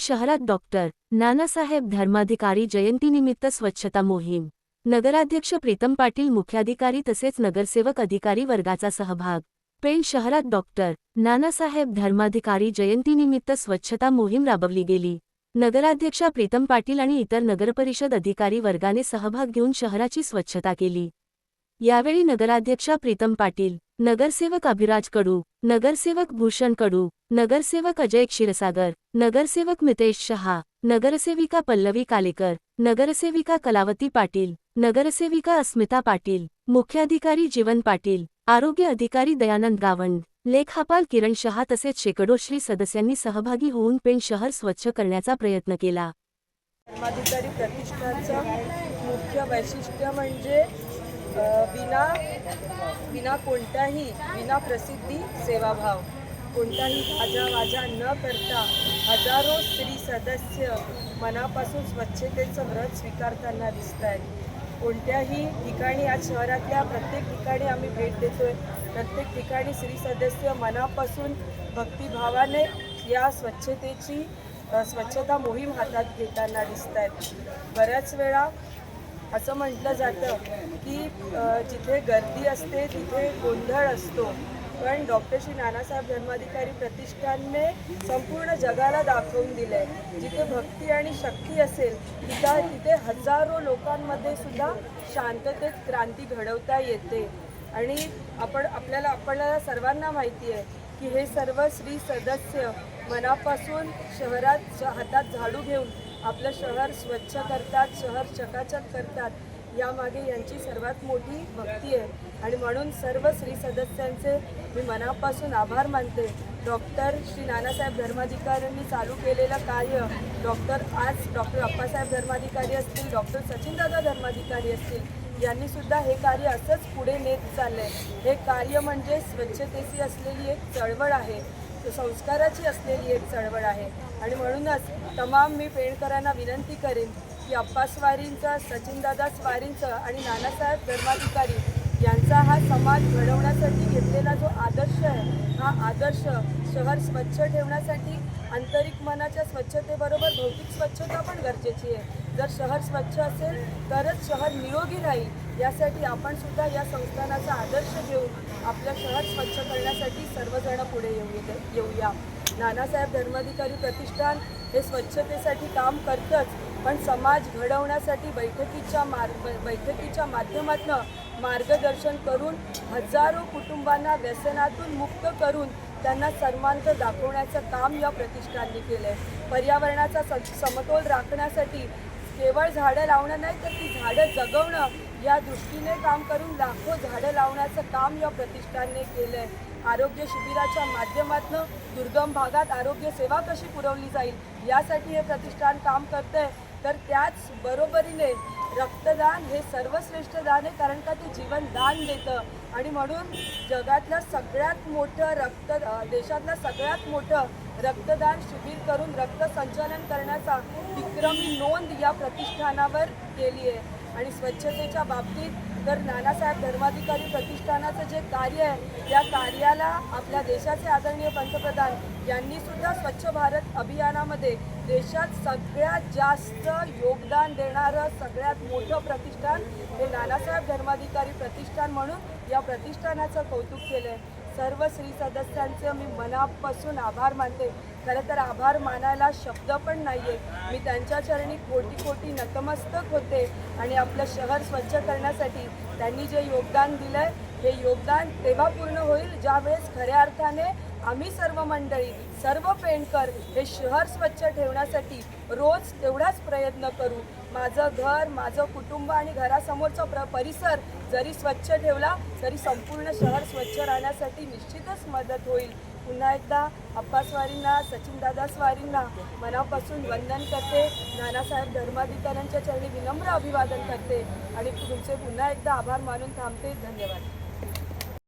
शहरात डॉक्टर नानासाहेब धर्माधिकारी जयंतीनिमित्त स्वच्छता मोहीम. नगराध्यक्ष प्रीतम पाटील, मुख्याधिकारी तसेच नगरसेवक अधिकारी वर्गाचा सहभाग. पेण शहरात डॉक्टर नानासाहेब धर्माधिकारी जयंतीनिमित्त स्वच्छता मोहीम राबवली गेली. नगराध्यक्षा प्रीतम पाटील आणि इतर नगरपरिषद अधिकारी वर्गाने सहभाग घेऊन शहराची स्वच्छता केली. यावेळी नगराध्यक्षा प्रीतम पाटील, नगरसेवक अभिराज कडू, नगरसेवक भूषण कडू, नगरसेवक अजय क्षीरसागर, नगरसेवक मितेश शहा, नगरसेविका पल्लवी कालेकर, नगरसेविका कलावती पाटील, नगरसेविका अस्मिता पाटील, मुख्याधिकारी जीवन पाटील, आरोग्य अधिकारी दयानंद गावंड, लेखापाल किरण शहा तसेच शेकडो श्री सदस्यांनी सहभागी होऊन पेण शहर स्वच्छ करण्याचा प्रयत्न केला. धर्माधिकारी प्रतिष्ठानचं मुख्य वैशिष्ट्य म्हणजे विना कोणत्याही विना प्रसिद्धी सेवाभाव, कोणताही गाजावाजा न करता हजारो स्त्री सदस्य मनापासून स्वच्छतेचं व्रत स्वीकारताना दिसत आहेत. कोणत्याही ठिकाणी आज शहरातल्या प्रत्येक ठिकाणी आम्ही भेट देतोय. प्रत्येक ठिकाणी स्त्री सदस्य मनापासून भक्तिभावाने या स्वच्छता मोहीम हातात घेताना दिसत आहेत. बऱ्याच वेळा असं म्हटलं जातं की जिथे गर्दी असते तिथे गोंधळ असतो, पण डॉक्टर श्री नानासाहेब धर्माधिकारी प्रतिष्ठानने संपूर्ण जगाला दाखवून दिलं आहे जिथे भक्ती आणि शक्ती असेल तिथे हजारो लोकांमध्ये सुद्धा शांततेत क्रांती घडवता येते. आणि आपल्याला सर्वांना माहिती आहे की हे सर्व स्त्री सदस्य मनापासून शहरात हातात झाडू घेऊन आपलं शहर स्वच्छ करतात, शहर चकाचक करतात. यामागे यांची सर्वात मोठी भक्ती आहे आणि म्हणून सर्व स्त्री सदस्यांचे मी मनापासून आभार मानते. डॉक्टर श्री नानासाहेब धर्माधिकाऱ्यांनी चालू केलेलं कार्य, आज डॉक्टर अप्पासाहेब धर्माधिकारी असतील, डॉक्टर सचिनदादा धर्माधिकारी असतील, यांनी सुद्धा हे कार्य असंच पुढे नेत चाललंय. हे कार्य म्हणजे स्वच्छतेची असलेली एक चळवळ आहे, संस्काराची असलेली एक चळवळ आहे. आणि म्हणूनच तमाम मी पेणकरांना विनंती करेन की अप्पा स्वारींचा, सचिनदादा स्वारींचं आणि नानासाहेब धर्माधिकारी यांचा हा समाज घडवण्यासाठी घेतलेला जो आदर्श आहे, हा आदर्श शहर स्वच्छ ठेवण्यासाठी आंतरिक मनाच्या स्वच्छतेबरोबर भौतिक स्वच्छता पण गरजेची आहे. जर शहर स्वच्छ असेल तरच शहर निरोगी राहील. यासाठी आपण सुद्धा या संस्थानाचा आदर्श घेऊन आपलं शहर स्वच्छ करण्यासाठी सर्वजण पुढे येऊया. नानासाहेब धर्माधिकारी प्रतिष्ठान हे स्वच्छतेसाठी काम करतंच, पण समाज घडवण्यासाठी बैठकीच्या माध्यमातून मार्गदर्शन करून हजारो कुटुंबांना व्यसनातून मुक्त करून त्यांना सन्मार्ग दाखवण्याचं काम या प्रतिष्ठानने केलं आहे. पर्यावरणाचा समतोल राखण्यासाठी केवळ झाडं लावणं नाही तर ती झाडं जगवणं या दृष्टीने काम करून लाखो झाडं लावण्याचं काम या प्रतिष्ठानने केलं आहे. आरोग्य शिबिराच्या माध्यमातून दुर्गम भागात आरोग्य सेवा कशी पुरवली जाईल यासाठी हे प्रतिष्ठान काम करतं आहे. तर त्याच बरोबरीने रक्तदान हे सर्वश्रेष्ठ दान आहे, कारण का ते जीवन दान देतं. आणि म्हणून जगातलं सगळ्यात मोठं देशातलं सगळ्यात मोठं रक्तदान शिबिर करून रक्त संचलन करण्याचा विक्रमी नोंद या प्रतिष्ठानावर केली आहे. आणि स्वच्छतेच्या बाबतीत तर नानासाहेब धर्माधिकारी प्रतिष्ठानाचं जे कार्य आहे त्या कार्याला आपल्या देशाचे आदरणीय पंतप्रधान यांनी सुद्धा स्वच्छ भारत अभियानामध्ये देशात सगळ्यात जास्त योगदान देणारं सगळ्यात मोठं प्रतिष्ठान हे नानासाहेब धर्माधिकारी प्रतिष्ठान म्हणून या प्रतिष्ठानाचं कौतुक केलं आहे. सर्व स्त्री सदस्यांचे मी मनापासून आभार मानते. खरं तर आभार मानायला शब्द पण नाही आहे. मी त्यांच्या चरणी कोटी कोटी नतमस्तक होते आणि आपलं शहर स्वच्छ करण्यासाठी त्यांनी जे योगदान दिलं आहे हे योगदान तेव्हा पूर्ण होईल ज्यावेळेस खऱ्या अर्थाने आम्ही सर्व मंडळी, सर्व पेणकर हे शहर स्वच्छ ठेवण्यासाठी रोज तेवढाच प्रयत्न करू. माझं घर, माझं कुटुंब आणि घरासमोरचा परिसर जरी स्वच्छ ठेवला तरी संपूर्ण शहर स्वच्छ राहण्यासाठी निश्चितच मदत होईल. पुन्हा एकदा अप्पा स्वारींना, सचिनदादा स्वारींना मनापासून वंदन करते. नानासाहेब धर्माधिकाऱ्यांच्या चरणी विनम्र अभिवादन करते आणि तुमचे पुन्हा एकदा आभार मानून थांबते. धन्यवाद.